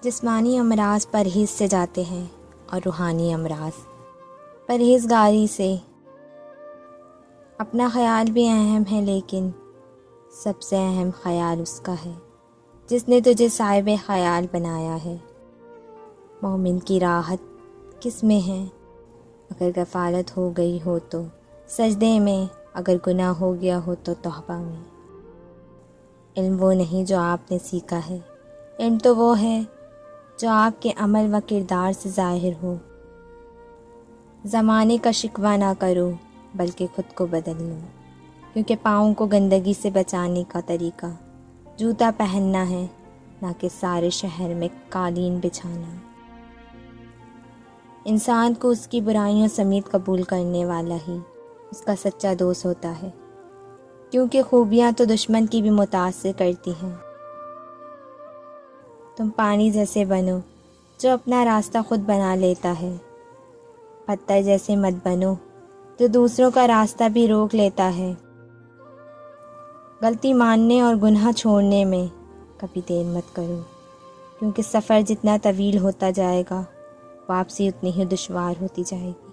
जिस्मानी अमराज परहेज़ से जाते हैं और रूहानी अमराज परहेज़गारी से। अपना ख्याल भी अहम है, लेकिन सबसे अहम ख्याल उसका है जिसने तुझे साहिब ख्याल बनाया है। मोमिन की राहत किस में है? अगर गफालत हो गई हो तो सजदे में, अगर गुनाह हो गया हो तो तौबा में। इल्म वो नहीं जो आपने सीखा है, इल्म तो वो है जो आपके अमल व किरदार से ज़ाहिर हो। ज़माने का शिकवा ना करो, बल्कि ख़ुद को बदल लो, क्योंकि पाँव को गंदगी से बचाने का तरीका जूता पहनना है, ना कि सारे शहर में कालीन बिछाना। इंसान को उसकी बुराइयों समेत कबूल करने वाला ही उसका सच्चा दोस्त होता है, क्योंकि खूबियाँ तो दुश्मन की भी मुतासिर करती हैं। तुम पानी जैसे बनो जो अपना रास्ता खुद बना लेता है। पत्थर जैसे मत बनो जो दूसरों का रास्ता भी रोक लेता है। गलती मानने और गुनाह छोड़ने में कभी देर मत करो, क्योंकि सफ़र जितना तवील होता जाएगा, वापसी उतनी ही दुश्वार होती जाएगी।